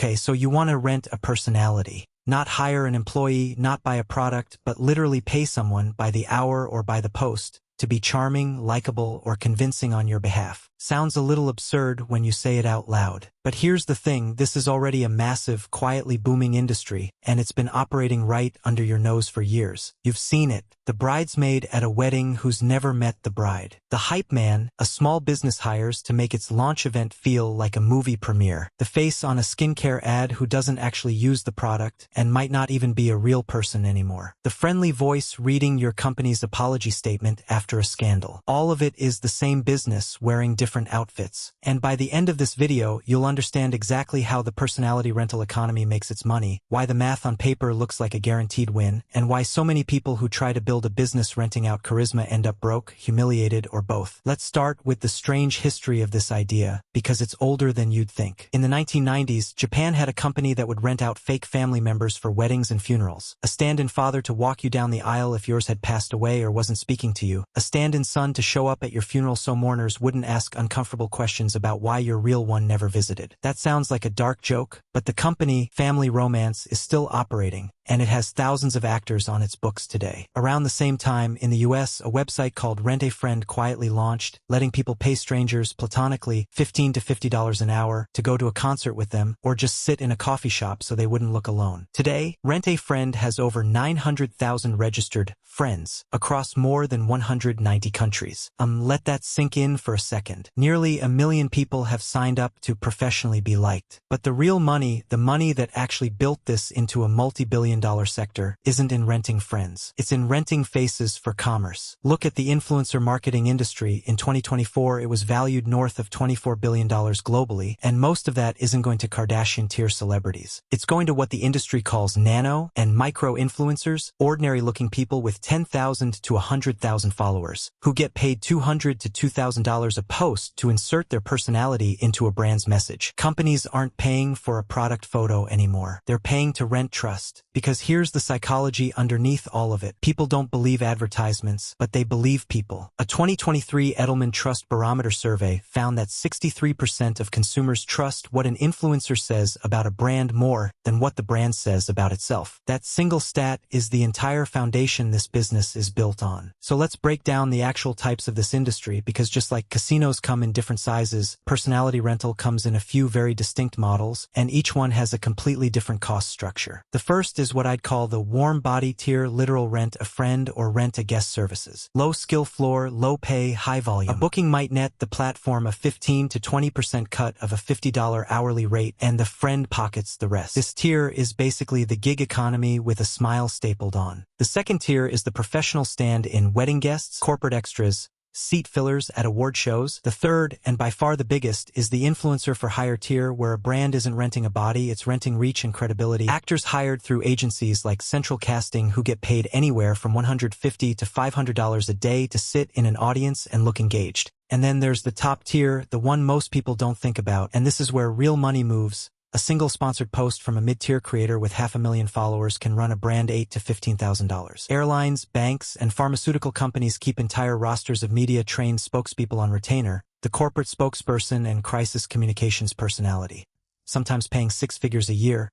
Okay, so you want to rent a personality. Not hire an employee, not buy a product, but literally pay someone by the hour or by the post to be charming, likable, or convincing on your behalf. Sounds a little absurd when you say it out loud. But here's the thing, this is already a massive, quietly booming industry, and it's been operating right under your nose for years. You've seen it. The bridesmaid at a wedding who's never met the bride. The hype man, a small business hires to make its launch event feel like a movie premiere. The face on a skincare ad who doesn't actually use the product and might not even be a real person anymore. The friendly voice reading your company's apology statement after a scandal. All of it is the same business wearing different outfits. And by the end of this video, you'll understand exactly how the personality rental economy makes its money, why the math on paper looks like a guaranteed win, and why so many people who try to build a business renting out charisma end up broke, humiliated, or both. Let's start with the strange history of this idea, because it's older than you'd think. In the 1990s, Japan had a company that would rent out fake family members for weddings and funerals. A stand-in father to walk you down the aisle if yours had passed away or wasn't speaking to you. A stand-in son to show up at your funeral so mourners wouldn't ask uncomfortable questions about why your real one never visited. That sounds like a dark joke, but the company, Family Romance, is still operating, and it has thousands of actors on its books today. Around the same time, in the US, a website called Rent a Friend quietly launched, letting people pay strangers platonically $15 to $50 an hour to go to a concert with them or just sit in a coffee shop so they wouldn't look alone. Today, Rent a Friend has over 900,000 registered friends across more than 190 countries. Let that sink in for a second. Nearly 1 million people have signed up to professionally be liked. But the real money, the money that actually built this into a multi-billion-dollar sector, isn't in renting friends. It's in renting faces for commerce. Look at the influencer marketing industry. In 2024, it was valued north of $24 billion globally, and most of that isn't going to Kardashian-tier celebrities. It's going to what the industry calls nano and micro-influencers, ordinary-looking people with 10,000 to 100,000 followers, who get paid $200 to $2,000 a post to insert their personality into a brand's message. Companies aren't paying for a product photo anymore. They're paying to rent trust. Because here's the psychology underneath all of it. People don't believe advertisements, but they believe people. A 2023 Edelman Trust Barometer survey found that 63% of consumers trust what an influencer says about a brand more than what the brand says about itself. That single stat is the entire foundation this business is built on. So let's break down the actual types of this industry, because just like casinos come in different sizes, personality rental comes in a few very distinct models, and each one has a completely different cost structure. The first is what I'd call the warm body tier, literal rent a friend or rent a guest services. Low skill floor, low pay, high volume. A booking might net the platform a 15 to 20% cut of a $50 hourly rate, and the friend pockets the rest. This tier is basically the gig economy with a smile stapled on. The second tier is the professional stand-in wedding guests, corporate extras, seat fillers at award shows. The third, and by far the biggest, is the influencer for hire tier, where a brand isn't renting a body, it's renting reach and credibility. Actors hired through agencies like Central Casting who get paid anywhere from $150 to $500 a day to sit in an audience and look engaged. And then there's the top tier, the one most people don't think about, and this is where real money moves. A single sponsored post from a mid-tier creator with 500,000 followers can run a brand $8,000 to $15,000. Airlines, banks, and pharmaceutical companies keep entire rosters of media-trained spokespeople on retainer, the corporate spokesperson and crisis communications personality, sometimes paying 6 figures a year,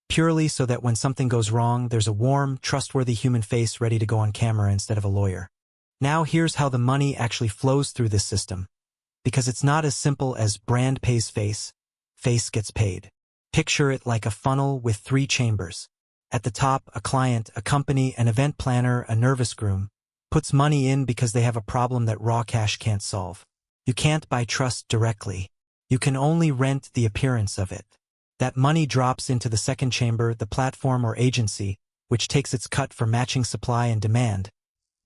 purely so that when something goes wrong, there's a warm, trustworthy human face ready to go on camera instead of a lawyer. Now here's how the money actually flows through this system, because it's not as simple as brand pays face, face gets paid. Picture it like a funnel with 3 chambers. At the top, a client, a company, an event planner, a nervous groom, puts money in because they have a problem that raw cash can't solve. You can't buy trust directly. You can only rent the appearance of it. That money drops into the second chamber, the platform or agency, which takes its cut for matching supply and demand.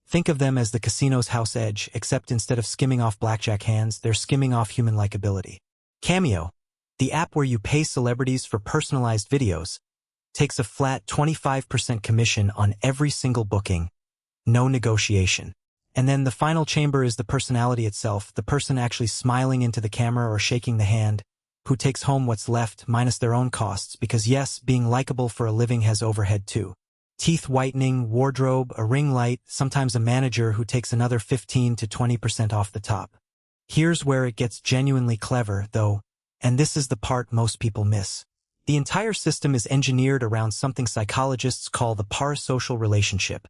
Think of them as the casino's house edge, except instead of skimming off blackjack hands, they're skimming off human likability. Cameo, the app where you pay celebrities for personalized videos, takes a flat 25% commission on every single booking, no negotiation. And then the final chamber is the personality itself, the person actually smiling into the camera or shaking the hand, who takes home what's left minus their own costs, because yes, being likable for a living has overhead too. Teeth whitening, wardrobe, a ring light, sometimes a manager who takes another 15 to 20% off the top. Here's where it gets genuinely clever, though, and this is the part most people miss. The entire system is engineered around something psychologists call the parasocial relationship,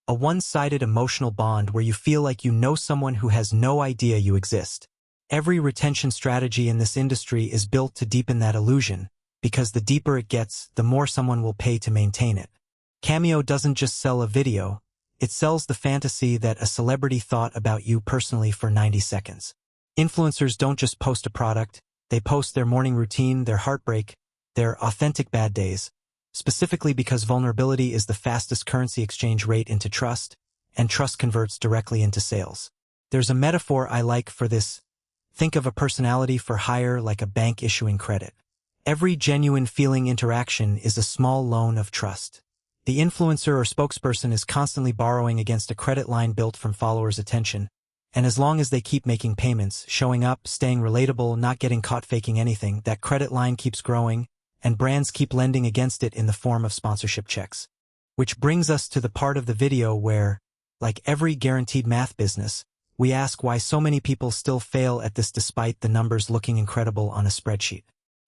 a one-sided emotional bond where you feel like you know someone who has no idea you exist. Every retention strategy in this industry is built to deepen that illusion, because the deeper it gets, the more someone will pay to maintain it. Cameo doesn't just sell a video, it sells the fantasy that a celebrity thought about you personally for 90 seconds. Influencers don't just post a product, they post their morning routine, their heartbreak, their authentic bad days, specifically because vulnerability is the fastest currency exchange rate into trust, and trust converts directly into sales. There's a metaphor I like for this. Think of a personality for hire like a bank issuing credit. Every genuine feeling interaction is a small loan of trust. The influencer or spokesperson is constantly borrowing against a credit line built from followers' attention, and as long as they keep making payments, showing up, staying relatable, not getting caught faking anything, that credit line keeps growing, and brands keep lending against it in the form of sponsorship checks. Which brings us to the part of the video where, like every guaranteed math business, we ask why so many people still fail at this despite the numbers looking incredible on a spreadsheet.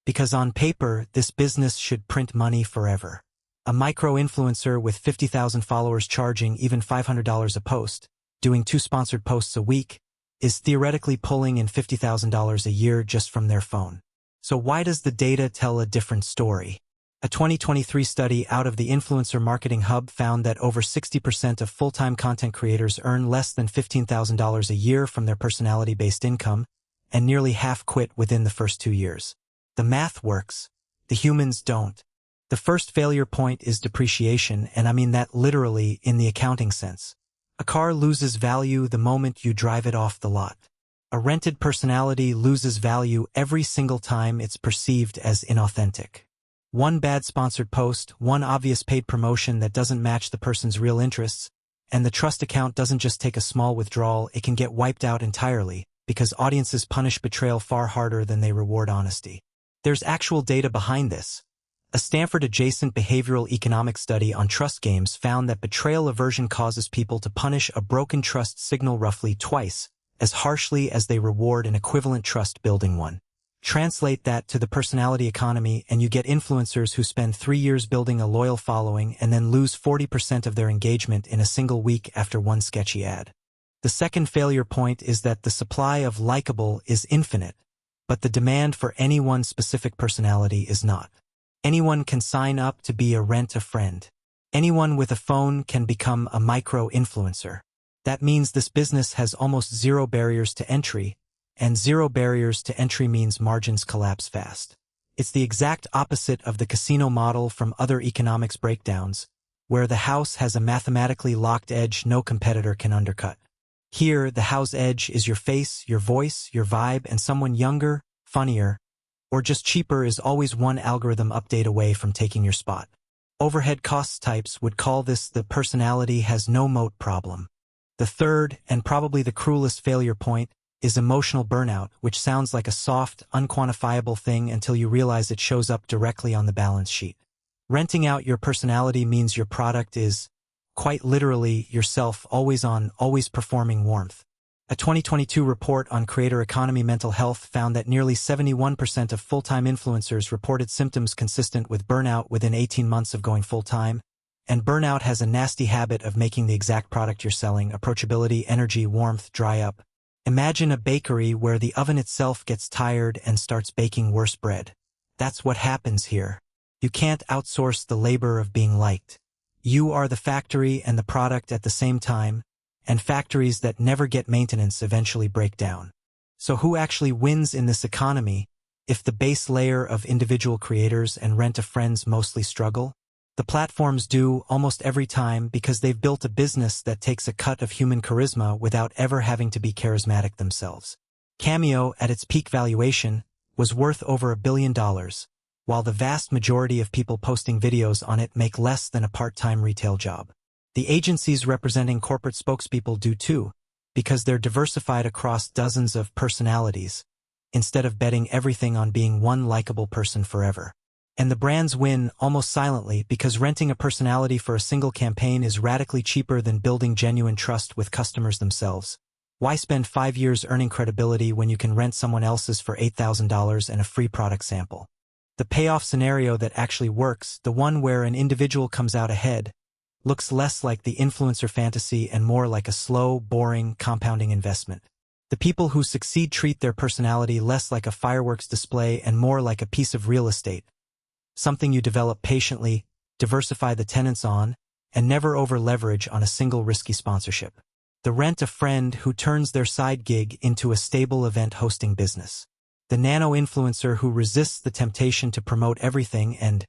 Because on paper, this business should print money forever. A micro-influencer with 50,000 followers charging even $500 a post, doing 2 sponsored posts a week, is theoretically pulling in $50,000 a year just from their phone. So why does the data tell a different story? A 2023 study out of the Influencer Marketing Hub found that over 60% of full-time content creators earn less than $15,000 a year from their personality-based income, and nearly half quit within the first 2 years. The math works. The humans don't. The first failure point is depreciation, and I mean that literally in the accounting sense. A car loses value the moment you drive it off the lot. A rented personality loses value every single time it's perceived as inauthentic. One bad sponsored post, one obvious paid promotion that doesn't match the person's real interests, and the trust account doesn't just take a small withdrawal, it can get wiped out entirely, because audiences punish betrayal far harder than they reward honesty. There's actual data behind this. A Stanford-adjacent behavioral economics study on trust games found that betrayal aversion causes people to punish a broken trust signal roughly twice as harshly as they reward an equivalent trust-building one. Translate that to the personality economy and you get influencers who spend 3 years building a loyal following and then lose 40% of their engagement in a single week after one sketchy ad. The second failure point is that the supply of likable is infinite, but the demand for any one specific personality is not. Anyone can sign up to be a rent-a-friend. Anyone with a phone can become a micro-influencer. That means this business has almost zero barriers to entry, and zero barriers to entry means margins collapse fast. It's the exact opposite of the casino model from other economics breakdowns, where the house has a mathematically locked edge no competitor can undercut. Here, the house edge is your face, your voice, your vibe, and someone younger, funnier, or just cheaper is always one algorithm update away from taking your spot. Overhead costs types would call this the personality has no moat problem. The third, and probably the cruelest failure point, is emotional burnout, which sounds like a soft, unquantifiable thing until you realize it shows up directly on the balance sheet. Renting out your personality means your product is, quite literally, yourself, always on, always performing warmth. A 2022 report on creator economy mental health found that nearly 71% of full-time influencers reported symptoms consistent with burnout within 18 months of going full-time, and burnout has a nasty habit of making the exact product you're selling, approachability, energy, warmth, dry up. Imagine a bakery where the oven itself gets tired and starts baking worse bread. That's what happens here. You can't outsource the labor of being liked. You are the factory and the product at the same time, and factories that never get maintenance eventually break down. So who actually wins in this economy if the base layer of individual creators and rent-a-friends mostly struggle? The platforms do almost every time because they've built a business that takes a cut of human charisma without ever having to be charismatic themselves. Cameo, at its peak valuation, was worth over $1 billion, while the vast majority of people posting videos on it make less than a part-time retail job. The agencies representing corporate spokespeople do too, because they're diversified across dozens of personalities, instead of betting everything on being one likable person forever. And the brands win almost silently because renting a personality for a single campaign is radically cheaper than building genuine trust with customers themselves. Why spend 5 years earning credibility when you can rent someone else's for $8,000 and a free product sample? The payoff scenario that actually works, the one where an individual comes out ahead, looks less like the influencer fantasy and more like a slow, boring, compounding investment. The people who succeed treat their personality less like a fireworks display and more like a piece of real estate, something you develop patiently, diversify the tenants on, and never over-leverage on a single risky sponsorship. The rent a friend who turns their side gig into a stable event hosting business. The nano-influencer who resists the temptation to promote everything and,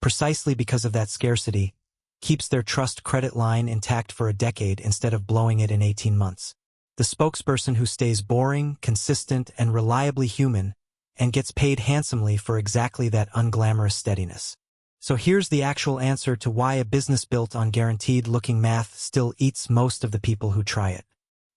precisely because of that scarcity, keeps their trust credit line intact for a decade instead of blowing it in 18 months. The spokesperson who stays boring, consistent, and reliably human, and gets paid handsomely for exactly that unglamorous steadiness. So here's the actual answer to why a business built on guaranteed-looking math still eats most of the people who try it.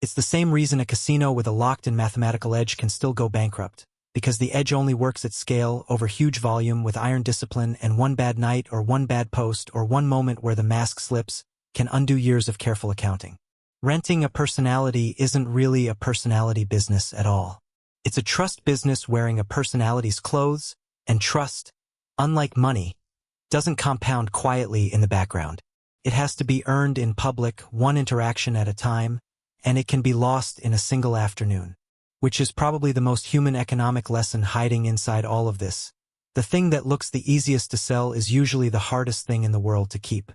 It's the same reason a casino with a locked-in mathematical edge can still go bankrupt, because the edge only works at scale over huge volume with iron discipline, and one bad night or one bad post or one moment where the mask slips can undo years of careful accounting. Renting a personality isn't really a personality business at all. It's a trust business wearing a personality's clothes, and trust, unlike money, doesn't compound quietly in the background. It has to be earned in public, one interaction at a time, and it can be lost in a single afternoon. Which is probably the most human economic lesson hiding inside all of this. The thing that looks the easiest to sell is usually the hardest thing in the world to keep.